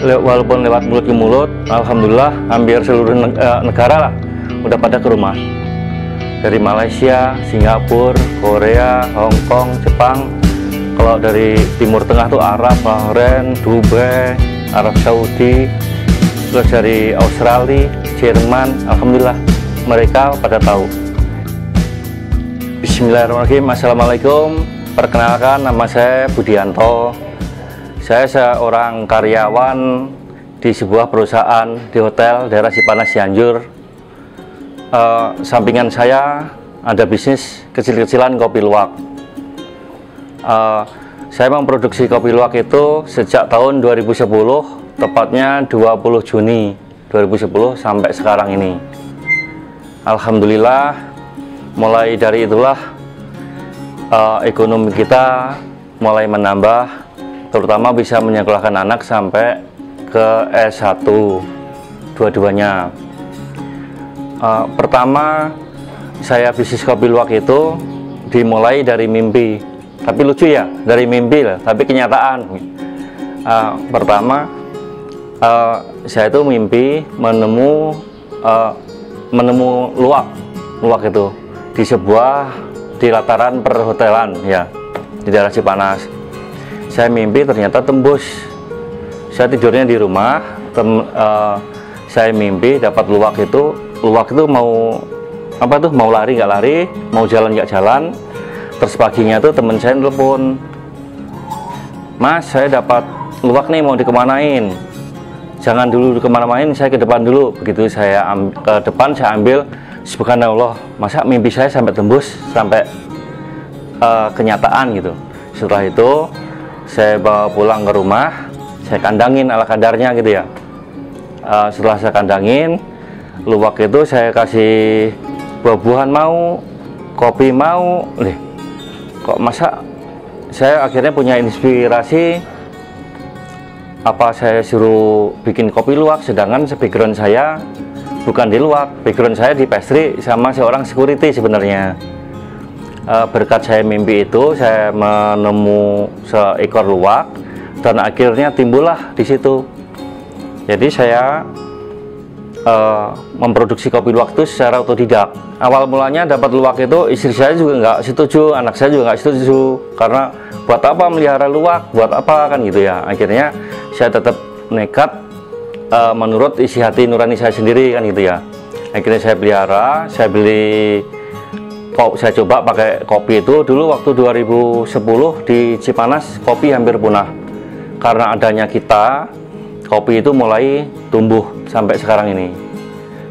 walaupun lewat mulut ke mulut, alhamdulillah hampir seluruh negara lah udah pada ke rumah. Dari Malaysia, Singapura, Korea, Hong Kong, Jepang. Kalau dari Timur Tengah tuh Arab, Bahrain, Dubai, Arab Saudi, terus dari Australia, Jerman, alhamdulillah mereka pada tahu. Bismillahirrahmanirrahim. Assalamualaikum. Perkenalkan, nama saya Budianto. Saya seorang karyawan di sebuah perusahaan di hotel daerah Cipanas, Cianjur. Sampingan saya ada bisnis kecil-kecilan kopi luwak. Saya memproduksi kopi luwak itu sejak tahun 2010, tepatnya 20 Juni 2010 sampai sekarang ini. Alhamdulillah, mulai dari itulah ekonomi kita mulai menambah, terutama bisa menyekolahkan anak sampai ke S1 dua-duanya. Pertama saya bisnis kopi luwak itu dimulai dari mimpi, tapi lucu ya, dari mimpi lah, tapi kenyataan. Pertama saya itu mimpi menemu luwak itu di lataran perhotelan ya, di daerah Cipanas. Saya mimpi ternyata tembus. Saya tidurnya di rumah, saya mimpi dapat luwak itu mau mau lari nggak lari, mau jalan nggak jalan. Terus paginya tuh temen saya telepon, "Mas, saya dapat luwak nih, mau dikemanain? Jangan dulu kemana-main, saya ke depan dulu." Begitu saya ke depan, saya ambil. Subhanallah, masa mimpi saya sampai tembus, sampai kenyataan gitu. Setelah itu saya bawa pulang ke rumah, saya kandangin ala kadarnya gitu ya. Setelah saya kandangin, luwak itu saya kasih buah-buahan mau, kopi mau. Kok masa saya akhirnya punya inspirasi, apa saya suruh bikin kopi luwak, sedangkan background saya bukan di luwak, background saya di pastry sama seorang security sebenarnya. Berkat saya mimpi itu, saya menemu seekor luwak dan akhirnya timbullah di situ. Jadi saya memproduksi kopi luwak itu secara otodidak. Awal mulanya dapat luwak itu istri saya juga nggak setuju, anak saya juga nggak setuju, karena buat apa melihara luwak, buat apa kan gitu ya. Akhirnya saya tetap nekat menurut isi hati nurani saya sendiri kan gitu ya. Akhirnya saya pelihara, saya coba pakai kopi itu. Dulu waktu 2010 di Cipanas kopi hampir punah. Karena adanya kita, kopi itu mulai tumbuh sampai sekarang ini.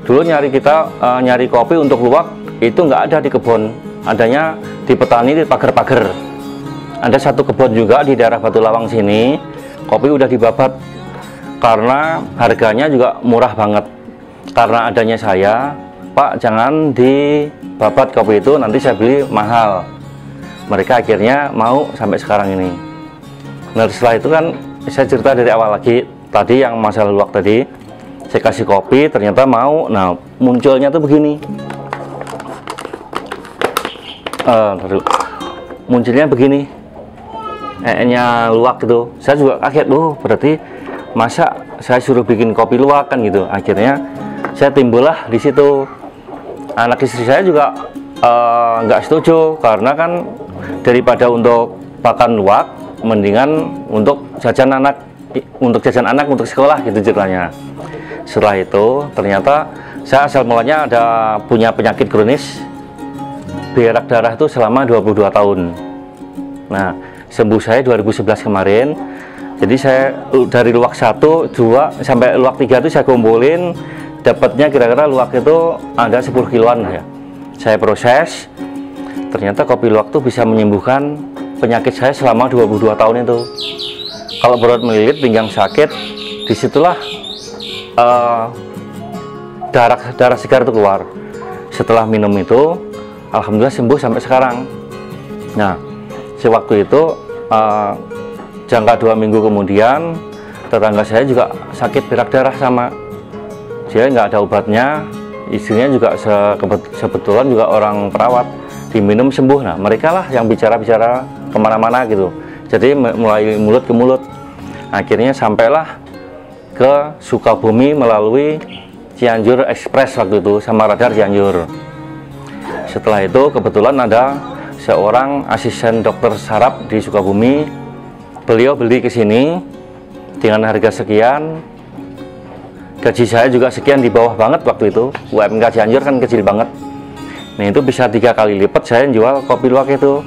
Dulu nyari kopi untuk luwak itu nggak ada di kebun, adanya di petani di pagar-pagar. Ada satu kebun juga di daerah Batu Lawang sini, kopi udah dibabat karena harganya juga murah banget. Karena adanya saya, "Pak, jangan dibabat kopi itu, nanti saya beli mahal." Mereka akhirnya mau sampai sekarang ini. Nah, setelah itu kan saya cerita dari awal lagi, tadi yang masalah luwak tadi, saya kasih kopi ternyata mau. Nah, munculnya tuh begini, munculnya begini, luwak gitu. Saya juga kaget, loh berarti masa saya suruh bikin kopi luwak kan gitu. Akhirnya saya timbullah di situ. Anak istri saya juga nggak setuju, karena kan daripada untuk pakan luwak, mendingan untuk jajan anak untuk sekolah gitu ceritanya. Setelah itu ternyata saya asal mulanya punya penyakit kronis berak darah itu selama 22 tahun. Nah, sembuh saya 2011 kemarin. Jadi saya dari luwak 1, 2 sampai luwak 3 itu saya kumpulin, dapatnya kira-kira luwak itu ada 10 kiloan ya. Saya proses, ternyata kopi luwak itu bisa menyembuhkan penyakit saya selama 22 tahun itu. Kalau berat melilit, pinggang sakit, disitulah darah segar itu keluar. Setelah minum itu, alhamdulillah sembuh sampai sekarang. Nah, sewaktu itu jangka 2 minggu kemudian, tetangga saya juga sakit berak darah sama. Dia nggak ada obatnya, istrinya juga sebetulnya juga orang perawat, diminum sembuh. Nah, mereka lah yang bicara-bicara kemana-mana gitu. Jadi mulai mulut ke mulut, akhirnya sampailah ke Sukabumi melalui Cianjur Express waktu itu sama Radar Cianjur. Setelah itu kebetulan ada seorang asisten dokter saraf di Sukabumi, beliau beli ke sini dengan harga sekian, gaji saya juga sekian, di bawah banget waktu itu. UMK Cianjur kan kecil banget. Nah itu bisa 3 kali lipat saya jual kopi luwak itu.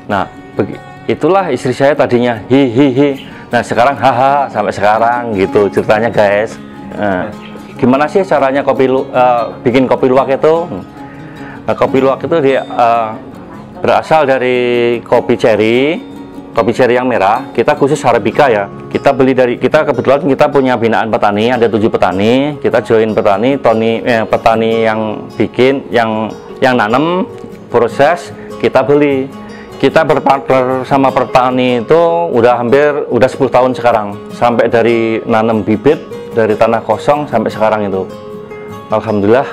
Nah itulah istri saya tadinya hihihi, nah sekarang haha sampai sekarang gitu ceritanya guys. Nah, gimana sih caranya bikin kopi luwak itu? Nah, kopi luwak itu dia berasal dari kopi ceri yang merah. Kita khusus Arabica ya. Kita beli kebetulan kita punya binaan petani, ada 7 petani. Kita join petani, petani yang bikin, yang nanam, proses, kita beli. Kita berpartner sama petani itu udah 10 tahun sekarang. Sampai dari nanam bibit, dari tanah kosong sampai sekarang itu. Alhamdulillah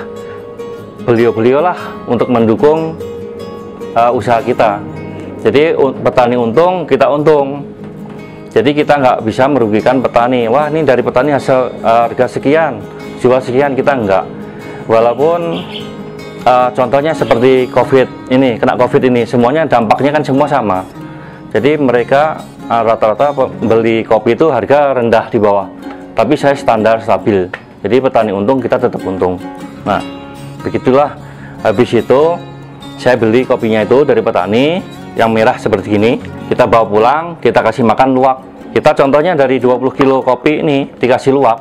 beliau lah untuk mendukung usaha kita. Jadi petani untung, kita untung. Jadi kita nggak bisa merugikan petani. Wah ini dari petani hasil harga sekian, jual sekian, kita nggak. Walaupun contohnya seperti COVID ini, kena COVID ini, semuanya dampaknya kan semua sama. Jadi mereka rata-rata beli kopi itu harga rendah di bawah. Tapi saya standar stabil. Jadi petani untung, kita tetap untung. Nah begitulah. Habis itu saya beli kopinya itu dari petani yang merah seperti ini, kita bawa pulang, kita kasih makan luwak. Kita contohnya dari 20 kilo kopi ini dikasih luwak.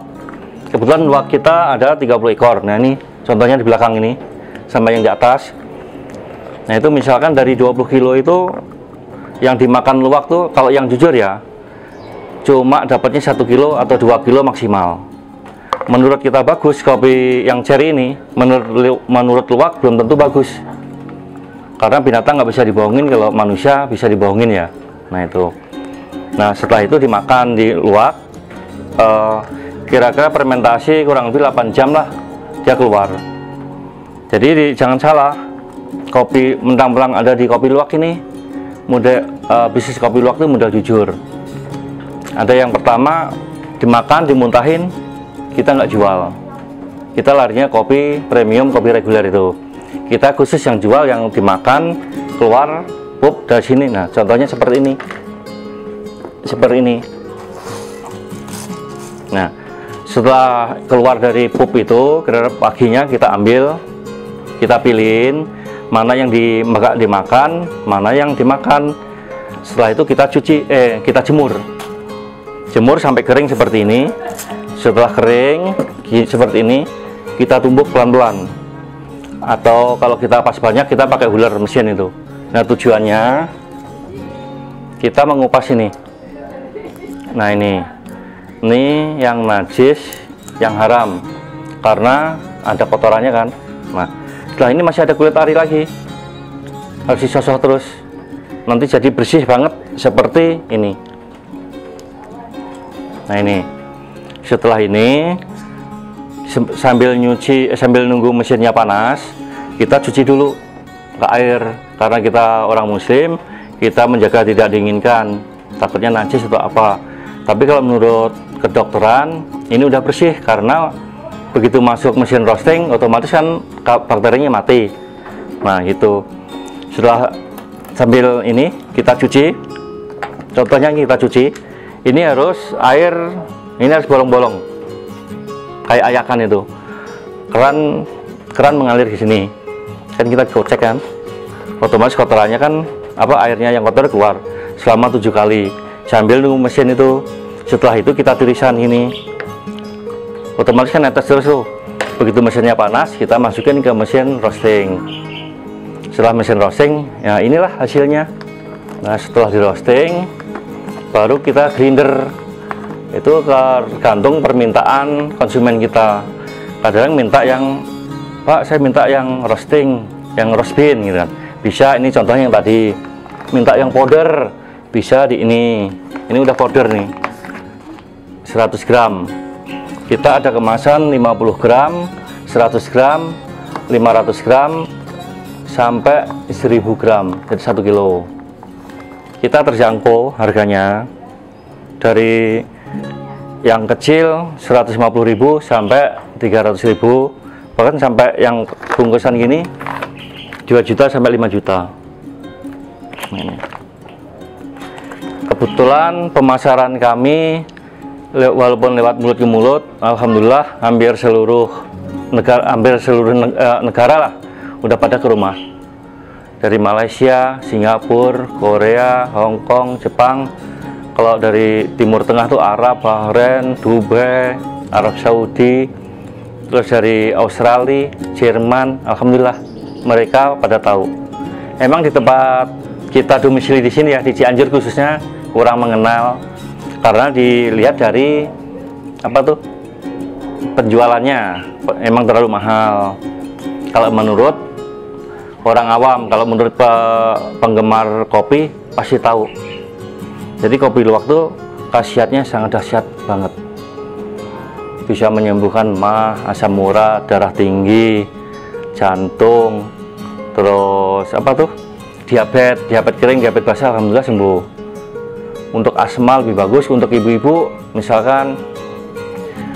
Kebetulan luwak kita ada 30 ekor. Nah ini contohnya di belakang ini sama yang di atas. Nah itu misalkan dari 20 kilo itu yang dimakan luwak tuh, kalau yang jujur ya, cuma dapatnya 1 kilo atau 2 kilo maksimal. Menurut kita bagus kopi yang ceri ini, menurut luwak belum tentu bagus, karena binatang nggak bisa dibohongin, kalau manusia bisa dibohongin ya. Nah itu, nah setelah itu dimakan di luwak, kira-kira fermentasi kurang lebih 8 jam lah dia keluar. Jadi jangan salah, kopi mentang-mentang ada di kopi luwak ini mudah, bisnis kopi luwak itu mudah jujur. Ada yang pertama dimakan, dimuntahin, kita nggak jual. Kita larinya kopi premium, kopi reguler itu. Kita khusus yang jual yang dimakan, keluar, pup dari sini. Nah contohnya seperti ini. Seperti ini. Nah setelah keluar dari pup itu, kira-kira paginya kita ambil, kita pilihin mana yang dimakan, mana yang dimakan. Setelah itu kita kita jemur sampai kering seperti ini. Setelah kering seperti ini, kita tumbuk pelan-pelan, atau kalau kita pas banyak kita pakai huler mesin itu. Nah tujuannya kita mengupas ini. Nah ini yang najis, yang haram, karena ada kotorannya kan. Nah setelah ini masih ada kulit ari lagi, harus disosok terus, nanti jadi bersih banget seperti ini. Nah ini setelah ini sambil nunggu mesinnya panas, kita cuci dulu ke air, karena kita orang muslim, kita menjaga tidak diinginkan, takutnya najis atau apa. Tapi kalau menurut kedokteran ini udah bersih, karena begitu masuk mesin roasting otomatis kan bakterinya mati. Nah itu setelah sambil ini kita cuci, contohnya kita cuci ini harus air, ini harus bolong-bolong kayak ayakan itu, keran mengalir di sini kan, kita gocek kan, otomatis kotorannya kan, airnya yang kotor keluar selama 7 kali sambil nunggu mesin itu. Setelah itu kita tirisan ini, otomatis kan netes terus tuh. Begitu mesinnya panas, kita masukin ke mesin roasting. Setelah mesin roasting, ya inilah hasilnya. Nah setelah di roasting baru kita grinder. Itu tergantung permintaan konsumen kita. Kadang minta yang, Pak saya minta yang roasting, yang roast bean gitu kan, bisa. Ini contohnya yang tadi. Minta yang powder, bisa di ini udah powder nih, 100 gram. Kita ada kemasan 50 gram, 100 gram, 500 gram, sampai 1000 gram, jadi 1 kilo. Kita terjangkau harganya dari yang kecil 150.000 sampai 300.000, bahkan sampai yang bungkusan gini 2 juta sampai 5 juta. Ini. Kebetulan pemasaran kami walaupun lewat mulut ke mulut, alhamdulillah hampir seluruh negara lah udah pada ke rumah. Dari Malaysia, Singapura, Korea, Hong Kong, Jepang. Kalau dari Timur Tengah tuh Arab, Bahrain, Dubai, Arab Saudi, terus dari Australia, Jerman, alhamdulillah mereka pada tahu. Emang di tempat kita domisili di sini ya, di Cianjur khususnya kurang mengenal, karena dilihat dari apa tuh penjualannya emang terlalu mahal kalau menurut orang awam. Kalau menurut penggemar kopi pasti tahu. Jadi kopi luwak tuh khasiatnya sangat dahsyat banget, bisa menyembuhkan mah, asam urat, darah tinggi, jantung, terus apa tuh diabetes kering, diabetes basah, alhamdulillah sembuh. Untuk asma lebih bagus. Untuk ibu-ibu misalkan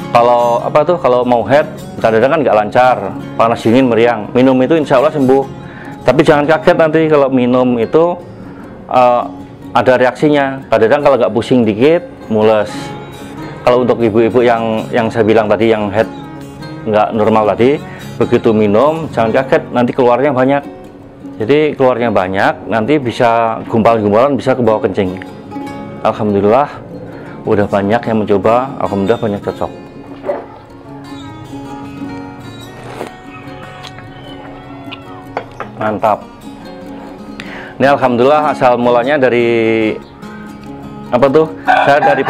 kalau apa tuh, kalau mau head kadang-kadang kan nggak lancar, panas dingin meriang, minum itu insya Allah sembuh. Tapi jangan kaget nanti kalau minum itu ada reaksinya. Kadang-kadang kalau nggak pusing dikit mules. Kalau untuk ibu-ibu yang saya bilang tadi, yang head nggak normal tadi, begitu minum jangan kaget nanti keluarnya banyak. Jadi keluarnya banyak nanti bisa gumpal-gumpalan, bisa ke bawah kencing. Alhamdulillah udah banyak yang mencoba, alhamdulillah banyak cocok. Mantap. Ini alhamdulillah asal mulanya dari apa tuh? Saya dari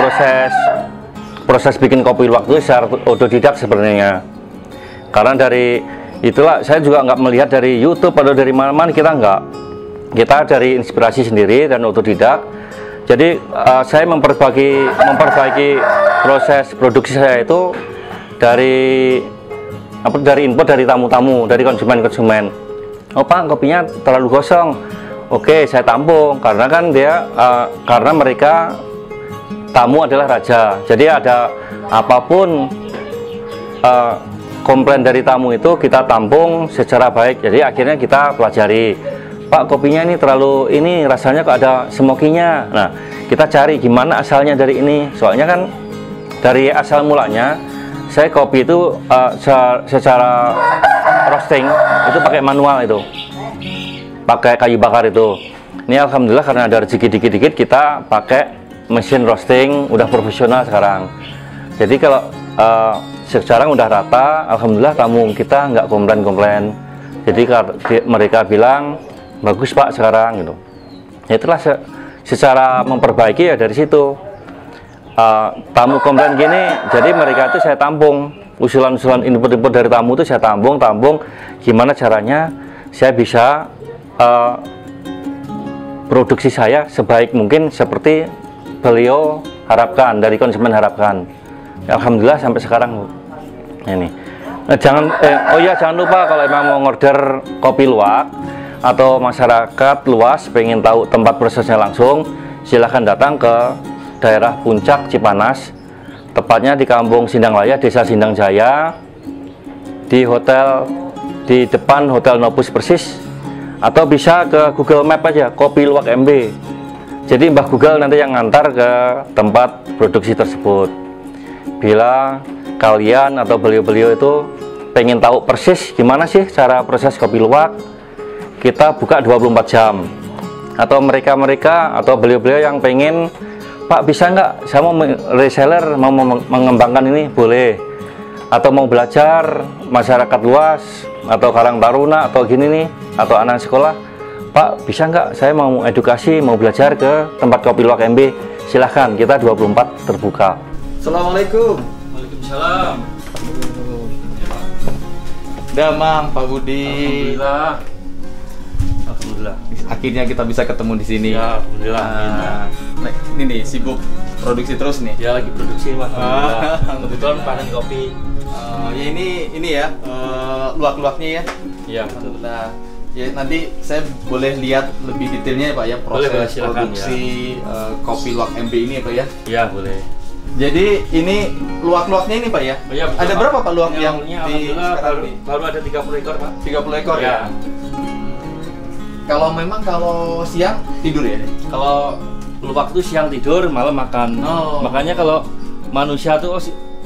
proses bikin kopi luwak itu secara otodidak sebenarnya. Karena dari itulah saya juga nggak melihat dari YouTube atau dari mana-mana, kita nggak. Kita dari inspirasi sendiri dan otodidak. Jadi saya memperbaiki proses produksi saya itu dari input dari tamu-tamu, dari konsumen. Oh Pak, kopinya terlalu gosong. Oke, saya tampung karena kan dia karena mereka tamu adalah raja. Jadi ada apapun komplain dari tamu itu kita tampung secara baik. Jadi akhirnya kita pelajari. Pak, kopinya ini terlalu rasanya kok ada smokinya. Nah, kita cari gimana asalnya dari ini. Soalnya kan dari asal mulanya saya kopi itu secara roasting itu pakai manual, itu pakai kayu bakar itu. Ini alhamdulillah karena ada rezeki dikit-dikit kita pakai mesin roasting udah profesional sekarang. Jadi kalau sekarang udah rata, alhamdulillah tamu kita nggak komplain. Jadi mereka bilang bagus Pak sekarang gitu. Ya itulah secara memperbaiki ya dari situ. Tamu komplain gini, jadi mereka itu saya tampung, usulan-usulan input dari tamu itu saya tampung gimana caranya saya bisa produksi saya sebaik mungkin seperti beliau harapkan, dari konsumen harapkan. Ya, alhamdulillah sampai sekarang ini. Nah, jangan lupa kalau emang mau order kopi luwak atau masyarakat luas pengen tahu tempat prosesnya langsung, silahkan datang ke daerah Puncak Cipanas, tepatnya di Kampung Sindanglaya, Desa Sindang Jaya, di depan Hotel Nopus persis, atau bisa ke Google Map aja, Kopi Luwak MB. Jadi Mbah Google nanti yang ngantar ke tempat produksi tersebut. Bila kalian atau beliau-beliau itu pengen tahu persis gimana sih cara proses kopi luwak, kita buka 24 jam. Atau mereka atau beliau-beliau yang pengen, Pak bisa nggak saya mau reseller, mau mengembangkan ini, boleh. Atau mau belajar masyarakat luas atau Karang Taruna atau gini nih, atau anak sekolah, Pak bisa nggak saya mau edukasi, mau belajar ke tempat kopi luwak MB, silahkan, kita 24 terbuka. Assalamualaikum. Waalaikumsalam. Damang Pak Budi. Alhamdulillah. Akhirnya kita bisa ketemu di sini. Ya, alhamdulillah. Nah, ini nih sibuk produksi terus nih. Ya lagi produksi Mas. Kebetulan panen kopi. Ya ini ya luwak-luwaknya ya. Iya, betul. Nah, ya nanti saya boleh lihat lebih detailnya ya Pak ya, proses Boleh, silakan, produksi kopi luwak MB ini ya Pak ya. Iya, boleh. Jadi ini luwak-luwaknya ini Pak ya? Ya, betul, ada Pak. berapa Pak luwak yang Luwaknya di alhamdulillah sekarang ini? baru ada 30 ekor Pak. 30 ekor ya? Kalau siang tidur ya? Kalau luwak itu siang tidur, malam makan. Oh. Makanya kalau manusia tuh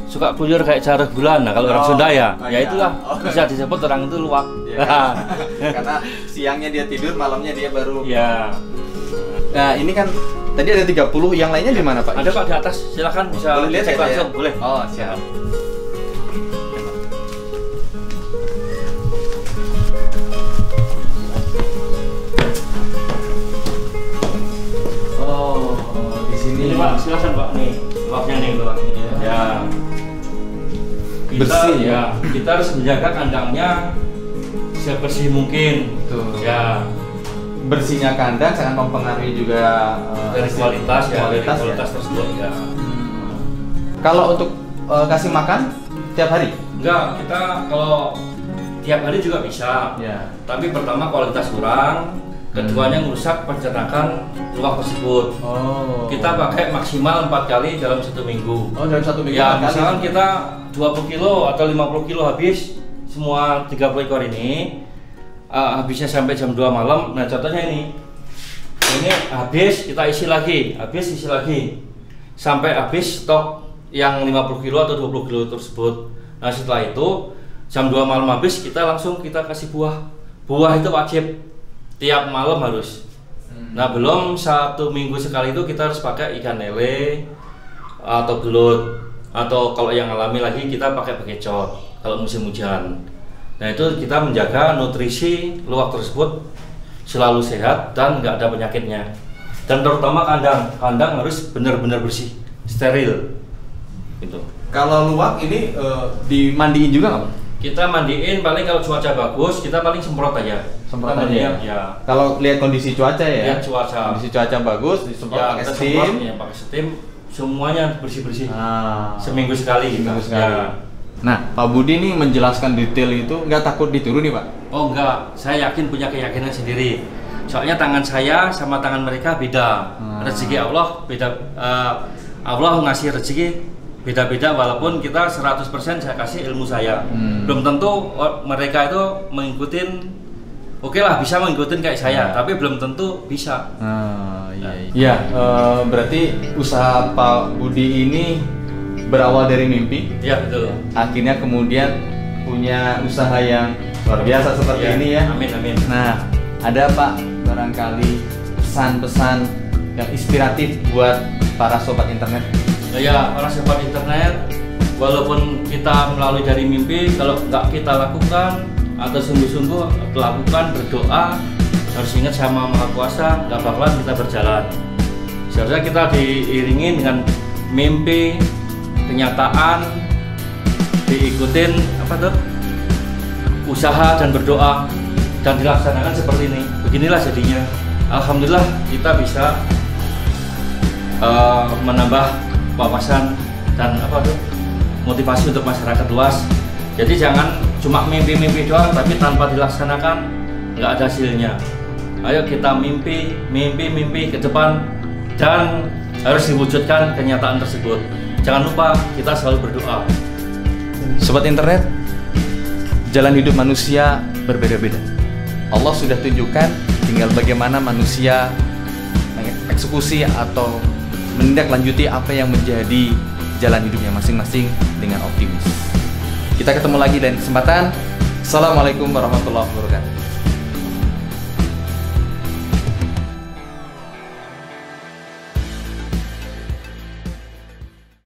suka kuyur kayak jarak bulan. Nah kalau orang Sunda ya, ya itulah bisa disebut orang itu luwak. Ya. Karena siangnya dia tidur, malamnya dia baru. Ya. Nah ini kan tadi ada 30, yang lainnya di mana Pak? Ada Pak di atas, silakan bisa Boleh lihat cek ya, Pak, langsung, ya? boleh. Oh siap. Oh, di sini. Ini Pak, silakan Pak nih, luwaknya nih luwaknya. Ya. Bersih ya? Kita harus menjaga kandangnya sebersih mungkin. Tuh. Ya. Bersihnya kandang sangat mempengaruhi juga Dari kualitas ya, dari kualitas kualitas tersebut ya. Kalau untuk kasih makan tiap hari? Enggak, kita kalau tiap hari juga bisa. Ya. Tapi pertama kualitas kurang, keduanya merusak pencernaan luwak tersebut. Oh. Kita pakai maksimal 4 kali dalam 1 minggu. Oh dalam 1 minggu. Ya, 4 kali. misalkan kita 20 kilo atau 50 kilo habis semua 30 ekor ini, habisnya sampai jam 2 malam. Nah contohnya ini habis, kita isi lagi, habis isi lagi sampai habis stok yang 50 kilo atau 20 kilo tersebut. Nah setelah itu jam 2 malam habis, kita langsung kita kasih buah itu wajib tiap malam harus. Nah belum 1 minggu sekali itu kita harus pakai ikan lele atau belut, atau kalau yang alami lagi kita pakai bekicot kalau musim hujan. Nah itu kita menjaga nutrisi luwak tersebut selalu sehat dan nggak ada penyakitnya. Dan terutama kandang harus benar-benar bersih, steril. Gitu. Kalau luwak ini dimandiin juga nggak? Kita mandiin paling kalau cuaca bagus, kita paling semprot aja. Semprot Kita aja ya? Ya. Kalau lihat kondisi cuaca ya? Lihat cuaca. Kondisi cuaca bagus, disemprot Ya, pakai kita steam. semprot, ya, pakai steam, semuanya bersih-bersih. Seminggu Seminggu sekali. sekali. Ya. Nah, Pak Budi ini menjelaskan detail itu, nggak takut ditiru nih Pak? Oh enggak, saya yakin punya keyakinan sendiri. Soalnya tangan saya sama tangan mereka beda. Rezeki Allah beda. Allah ngasih rezeki beda-beda, walaupun kita 100% saya kasih ilmu saya. Belum tentu mereka itu mengikutin. Oke lah, bisa mengikutin kayak saya, tapi belum tentu bisa. Iya. Berarti usaha Pak Budi ini berawal dari mimpi. Iya betul. Akhirnya kemudian punya usaha yang luar biasa seperti Ya, ini ya. Amin amin. Nah, ada Pak barangkali pesan-pesan yang inspiratif buat para sobat internet? Ya, para sobat internet, walaupun kita melalui dari mimpi, kalau nggak kita lakukan atau sungguh-sungguh lakukan, berdoa, harus ingat sama Maha Kuasa, nggak bakalan kita berjalan. Seharusnya kita diiringi dengan mimpi, kenyataan, diikutin usaha dan berdoa, dan dilaksanakan seperti ini. Beginilah jadinya. Alhamdulillah kita bisa menambah wawasan dan motivasi untuk masyarakat luas. Jadi jangan cuma mimpi-mimpi doang tapi tanpa dilaksanakan nggak ada hasilnya. Ayo kita mimpi ke depan dan harus diwujudkan kenyataan tersebut. Jangan lupa kita selalu berdoa. Sobat internet, jalan hidup manusia berbeda-beda. Allah sudah tunjukkan, tinggal bagaimana manusia mengeksekusi atau menindaklanjuti apa yang menjadi jalan hidupnya masing-masing dengan optimis. Kita ketemu lagi dalam kesempatan. Assalamualaikum warahmatullahi wabarakatuh.